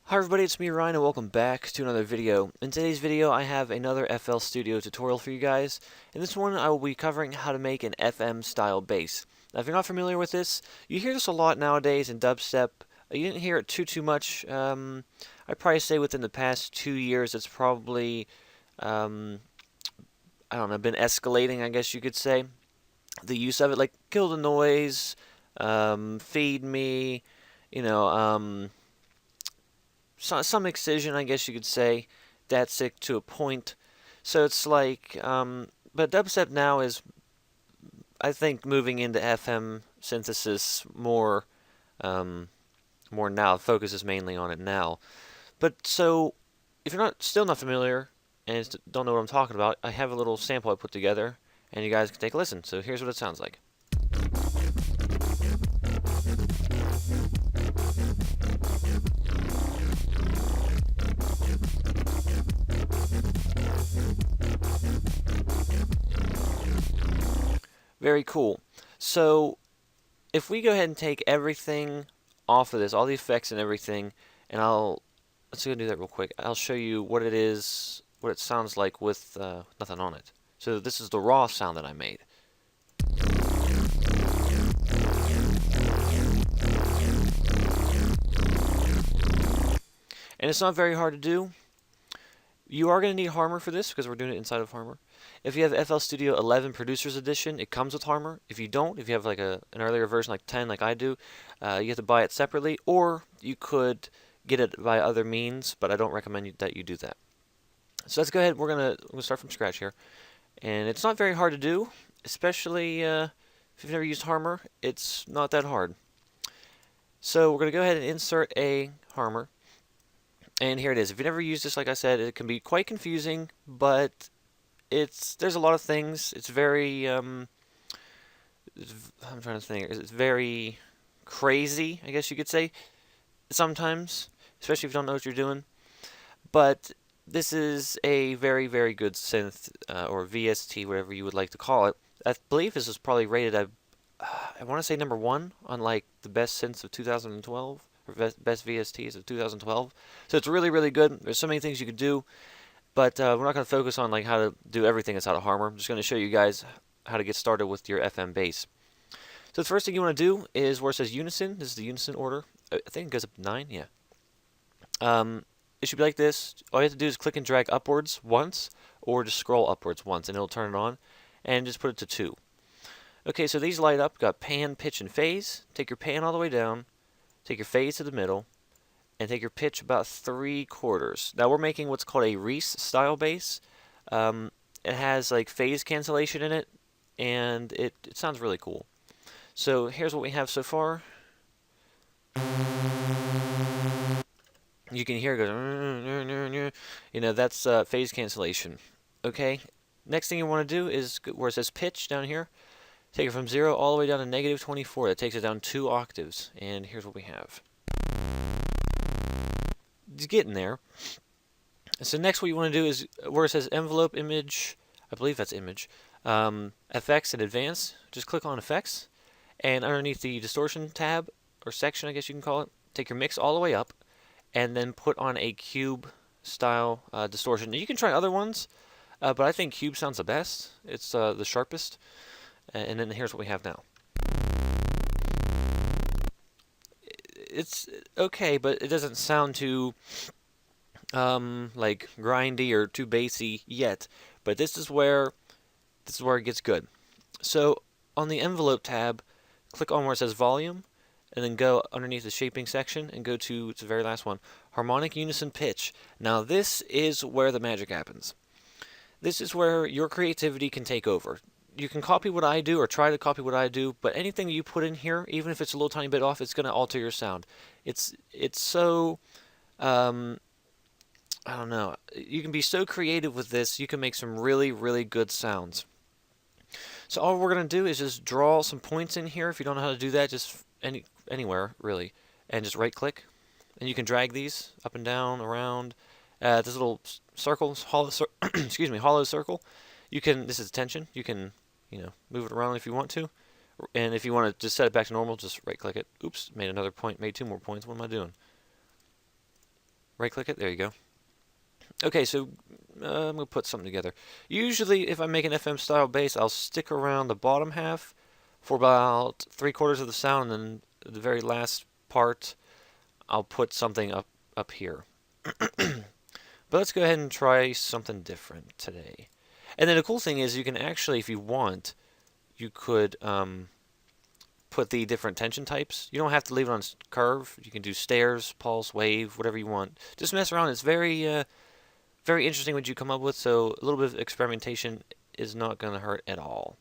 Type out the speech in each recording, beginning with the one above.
Hi everybody, it's me Ryan and welcome back to another video. In today's video I have another FL Studio tutorial for you guys. In this one I will be covering how to make an FM style bass. Now if you're not familiar with this, you hear this a lot nowadays in dubstep. You didn't hear it too much. I'd probably say within the past 2 years it's probably, I don't know, been escalating, I guess you could say. The use of it, like kill the noise, feed me, you know, some excision, I guess you could say. That's sick to a point. So it's like, but dubstep now is, I think, moving into FM synthesis more now. The focus is mainly on it now. But so, if you're still not familiar and don't know what I'm talking about, I have a little sample I put together, and you guys can take a listen. So here's what it sounds like. Very cool. So if we go ahead and take everything off of this, all the effects and everything, and let's go do that real quick. I'll show you what it is, what it sounds like with nothing on it. So this is the raw sound that I made. And it's not very hard to do. You are going to need Harmor for this because we're doing it inside of Harmor. If you have FL Studio 11 Producers Edition, it comes with Harmor. If you don't, if you have like an earlier version like 10 like I do, you have to buy it separately, or you could get it by other means, but I don't recommend that you do that. So let's go ahead. We're gonna start from scratch here. And it's not very hard to do, especially if you've never used Harmor. It's not that hard. So we're going to go ahead and insert a Harmor. And here it is. If you never used this, like I said, it can be quite confusing, but there's a lot of things. It's very I'm trying to think. It's very crazy, I guess you could say, sometimes, especially if you don't know what you're doing. But this is a very, very good synth, or VST, whatever you would like to call it. I believe this is probably rated at, I want to say #1 on like the best synths of 2012. Best VSTs of 2012. So it's really, really good. There's so many things you could do, but we're not going to focus on like how to do everything inside of Harmor. I'm just going to show you guys how to get started with your FM bass. So the first thing you want to do is where it says unison. This is the unison order. I think it goes up to 9. Yeah. It should be like this. All you have to do is click and drag upwards once, or just scroll upwards once, and it'll turn it on. And just put it to 2. Okay, so these light up. Got pan, pitch, and phase. Take your pan all the way down. Take your phase to the middle, and take your pitch about 3/4. Now we're making what's called a Reese style bass. It has like phase cancellation in it, and it sounds really cool. So here's what we have so far. You can hear it goes, that's phase cancellation. Okay. Next thing you want to do is where it says pitch down here. Take it from 0 all the way down to -24. That takes it down 2 octaves. And here's what we have. It's getting there. So next what you want to do is where it says envelope image, I believe that's image, effects and advanced. Just click on effects. And underneath the distortion tab, or section I guess you can call it, take your mix all the way up. And then put on a cube style distortion. You can try other ones, but I think cube sounds the best. It's the sharpest. And then here's what we have now. It's okay, but it doesn't sound too like grindy or too bassy yet. But this is where it gets good. So on the envelope tab, click on where it says volume, and then go underneath the shaping section and go to the very last one, harmonic unison pitch. Now this is where the magic happens. This is where your creativity can take over. You can copy what I do or try to copy what I do, but anything you put in here, even if it's a little tiny bit off, it's going to alter your sound. It's so, I don't know. You can be so creative with this. You can make some really, really good sounds. So all we're going to do is just draw some points in here. If you don't know how to do that, just anywhere, really. And just right click. And you can drag these up and down, around. This little circle, hollow, excuse me, hollow circle. This is tension. You can, move it around if you want to. And if you want to just set it back to normal, just right click it. Oops, made another point, made 2 more points. What am I doing? Right click it, there you go. Okay, so I'm going to put something together. Usually if I make an FM style bass, I'll stick around the bottom half for about 3/4 of the sound, and then the very last part I'll put something up here. But let's go ahead and try something different today. And then the cool thing is you can actually, if you want, you could put the different tension types. You don't have to leave it on curve. You can do stairs, pulse, wave, whatever you want. Just mess around. It's very very interesting what you come up with, so a little bit of experimentation is not going to hurt at all.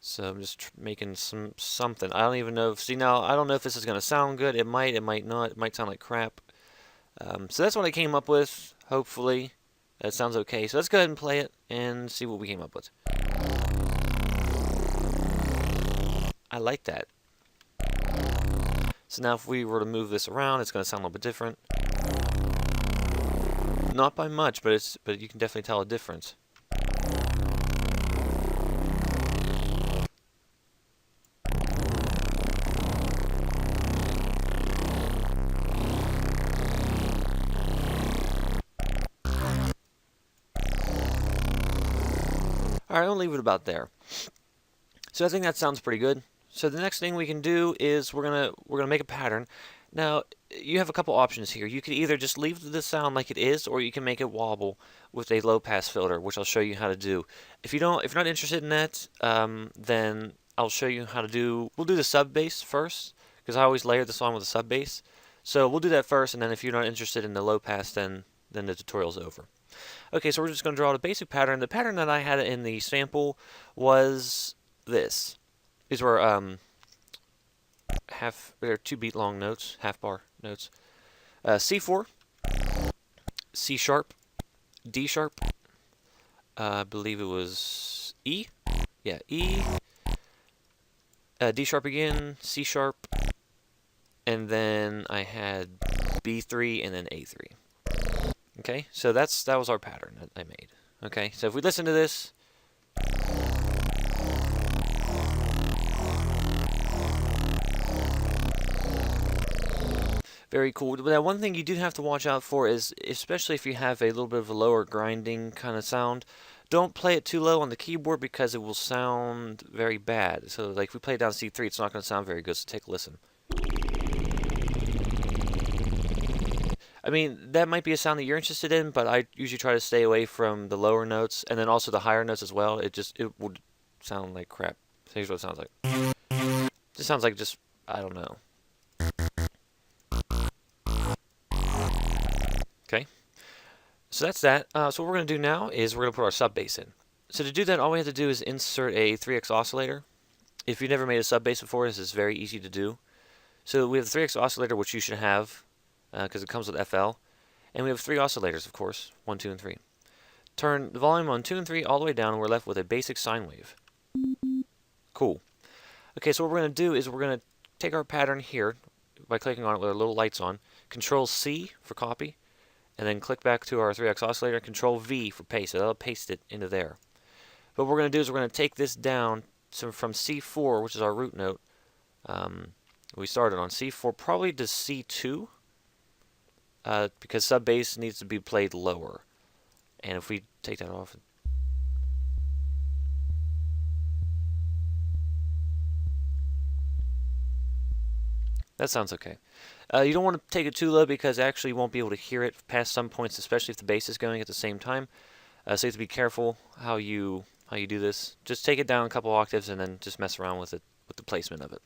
So I'm just making something. I don't even know if, see now, I don't know if this is going to sound good. It might not. It might sound like crap. So that's what I came up with. Hopefully that sounds okay. So let's go ahead and play it and see what we came up with. I like that. So now if we were to move this around, it's going to sound a little bit different. Not by much, but you can definitely tell a difference. Alright, I'll leave it about there. So I think that sounds pretty good. So the next thing we can do is we're gonna make a pattern. Now you have a couple options here. You could either just leave the sound like it is, or you can make it wobble with a low pass filter, which I'll show you how to do. If you're not interested in that, then I'll show you how to do. We'll do the sub bass first, because I always layer the song with a sub bass. So we'll do that first, and then if you're not interested in the low pass, then the tutorial's over. Okay, so we're just going to draw the basic pattern. The pattern that I had in the sample was this. These were they're 2 beat long notes, half bar notes. C4, C sharp, D sharp. I believe it was E. Yeah, E. D sharp again, C sharp, and then I had B3 and then A3. Okay, so that was our pattern that I made. Okay, so if we listen to this, very cool. But now one thing you do have to watch out for is, especially if you have a little bit of a lower grinding kind of sound, don't play it too low on the keyboard because it will sound very bad. So like if we play it down C3, it's not going to sound very good, so take a listen. I mean, that might be a sound that you're interested in, but I usually try to stay away from the lower notes, and then also the higher notes as well. It would sound like crap. Here's what it sounds like. It just sounds like I don't know. Okay. So that's that. So what we're going to do now is we're going to put our sub bass in. So to do that, all we have to do is insert a 3x oscillator. If you've never made a sub bass before, this is very easy to do. So we have the 3x oscillator, which you should have, because it comes with FL. And we have 3 oscillators, of course, 1, 2, and 3. Turn the volume on 2 and 3 all the way down, and we're left with a basic sine wave. Cool. Okay, so what we're going to do is we're going to take our pattern here by clicking on it with our little lights on. Control C for copy, and then click back to our 3x oscillator. Control V for paste. So that'll paste it into there. But what we're going to do is we're going to take this down from C4, which is our root note. We started on C4, probably to C2. Because sub bass needs to be played lower. And if we take that off, that sounds okay. You don't want to take it too low because actually you won't be able to hear it past some points, especially if the bass is going at the same time. So you have to be careful how you do this. Just take it down a couple octaves and then just mess around with it, with the placement of it.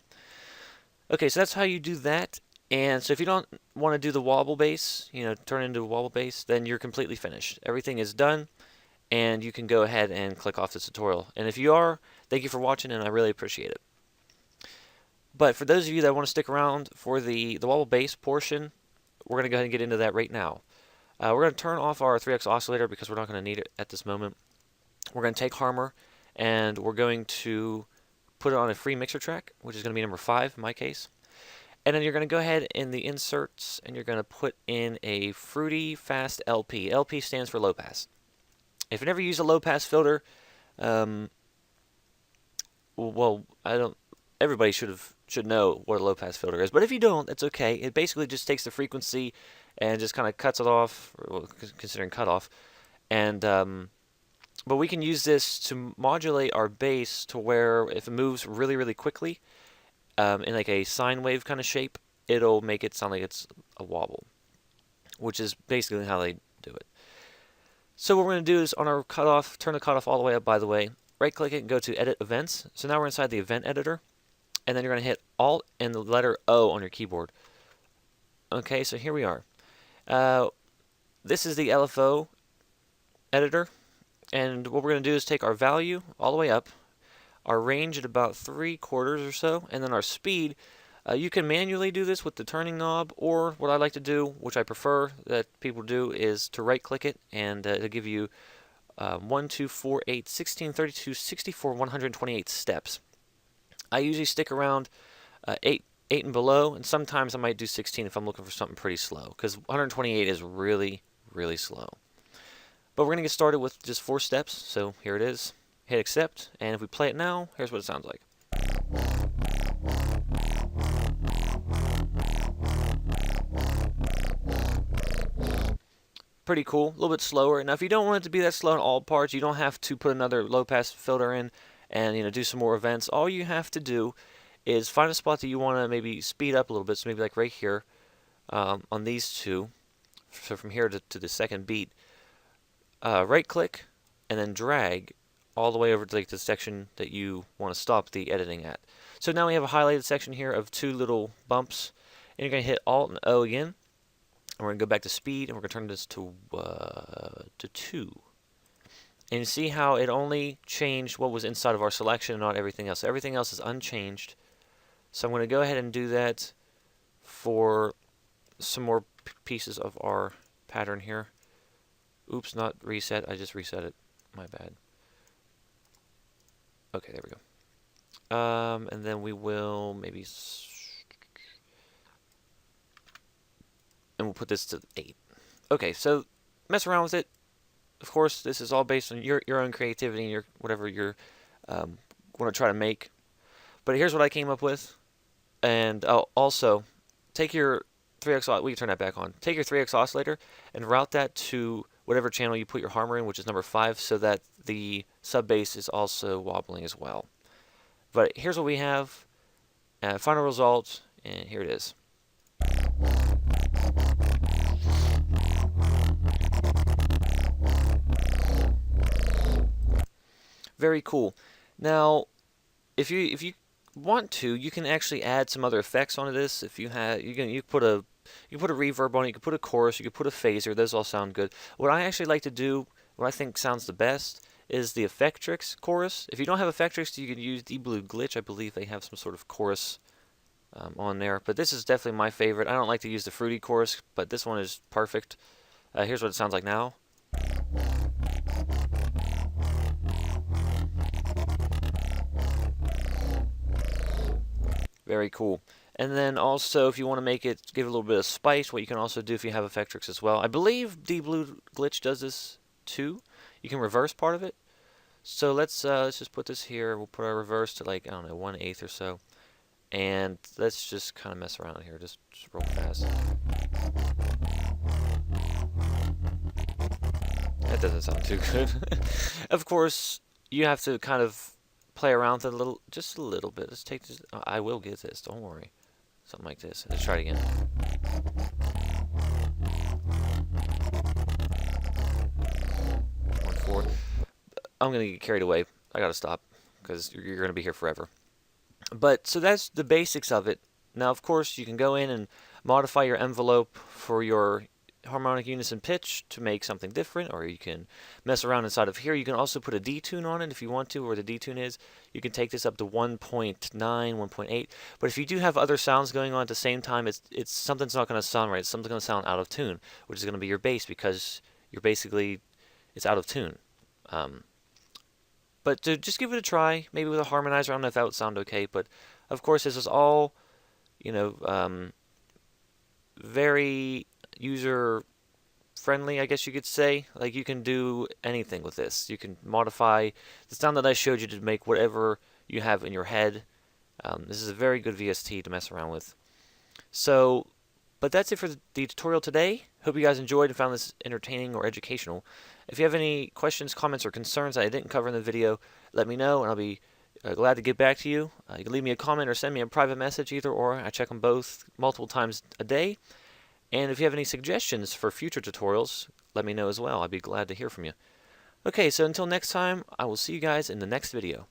Okay, so that's how you do that. And so if you don't want to do the wobble bass, turn it into a wobble bass, then you're completely finished. Everything is done, and you can go ahead and click off the tutorial. And if you are, thank you for watching, and I really appreciate it. But for those of you that want to stick around for the wobble bass portion, we're going to go ahead and get into that right now. We're going to turn off our 3x oscillator because we're not going to need it at this moment. We're going to take Harmor, and we're going to put it on a free mixer track, which is going to be number 5 in my case. And then you're going to go ahead in the inserts and you're going to put in a fruity fast LP. LP stands for low pass. If you never use a low pass filter, well, everybody should should know what a low pass filter is. But if you don't, it's okay. It basically just takes the frequency and just kind of cuts it off, well, considering cutoff. And but we can use this to modulate our bass to where if it moves really, really quickly, in like a sine wave kind of shape, it'll make it sound like it's a wobble, which is basically how they do it. So what we're going to do is on our cutoff, turn the cutoff all the way up, by the way, right click it and go to edit events. So now we're inside the event editor, and then you're going to hit Alt and the letter O on your keyboard. Okay, so here we are. This is the LFO editor, and what we're going to do is take our value all the way up, our range at about 3/4 or so, and then our speed. You can manually do this with the turning knob, or what I like to do, which I prefer that people do, is to right click it and it'll give you 1, 2, 4, 8, 16, 32, 64, 128 steps. I usually stick around 8 and below, and sometimes I might do 16 if I'm looking for something pretty slow, because 128 is really, really slow. But we're going to get started with just 4 steps, so here it is. Hit accept, and if we play it now, here's what it sounds like. Pretty cool, a little bit slower. Now if you don't want it to be that slow in all parts, you don't have to put another low pass filter in and do some more events. All you have to do is find a spot that you want to maybe speed up a little bit, so maybe like right here on these two, so from here to the second beat, right click and then drag all the way over to like the section that you want to stop the editing at. So now we have a highlighted section here of 2 little bumps, and you're going to hit Alt and O again. And we're going to go back to speed, and we're going to turn this to 2. And you see how it only changed what was inside of our selection and not everything else. So everything else is unchanged. So I'm going to go ahead and do that for some more pieces of our pattern here. Oops, not reset. I just reset it. My bad. Okay, there we go. And then we will maybe... and we'll put this to 8. Okay, so mess around with it. Of course, this is all based on your own creativity and your whatever you're want to try to make. But here's what I came up with. And also, take your 3x, we can turn that back on. Take your 3x oscillator and route that to whatever channel you put your Harmor in, which is number 5, so that the sub bass is also wobbling as well. But here's what we have. Final result, and here it is. Very cool. Now, if you want to, you can actually add some other effects onto this. If you have, you can put a reverb on it. You can put a chorus. You can put a phaser. Those all sound good. What I actually like to do, what I think sounds the best, is the Effectrix chorus. If you don't have Effectrix, you can use D-Blue Glitch. I believe they have some sort of chorus on there. But this is definitely my favorite. I don't like to use the fruity chorus, but this one is perfect. Here's what it sounds like now. Very cool. And then also, if you want to make it, give it a little bit of spice, what you can also do if you have Effectrix as well. I believe D-Blue Glitch does this too. You can reverse part of it. So let's just put this here. We'll put our reverse to like, I don't know, 1/8 or so. And let's just kind of mess around here, just real fast. That doesn't sound too good. Of course, you have to kind of play around with it a little, just a little bit. Let's take this. I will get this. Don't worry. Something like this. Let's try it again. 1/4. I'm gonna get carried away. I gotta stop because you're gonna be here forever. But so that's the basics of it. Now, of course, you can go in and modify your envelope for your harmonic unison pitch to make something different, or you can mess around inside of here. You can also put a detune on it if you want to, where the detune is. You can take this up to 1.9, 1.8. But if you do have other sounds going on at the same time, it's something's not going to sound right. Something's going to sound out of tune, which is going to be your bass, because you're basically, it's out of tune. But to just give it a try, maybe with a harmonizer. I don't know if that would sound okay, but of course this is all, very user friendly, I guess you could say. Like, you can do anything with this. You can modify the sound that I showed you to make whatever you have in your head. This is a very good VST to mess around with. So, but that's it for the tutorial today. Hope you guys enjoyed and found this entertaining or educational. If you have any questions, comments, or concerns that I didn't cover in the video, let me know and I'll be glad to get back to you. You can leave me a comment or send me a private message, either or. I check them both multiple times a day. And if you have any suggestions for future tutorials, let me know as well. I'd be glad to hear from you. Okay, so until next time, I will see you guys in the next video.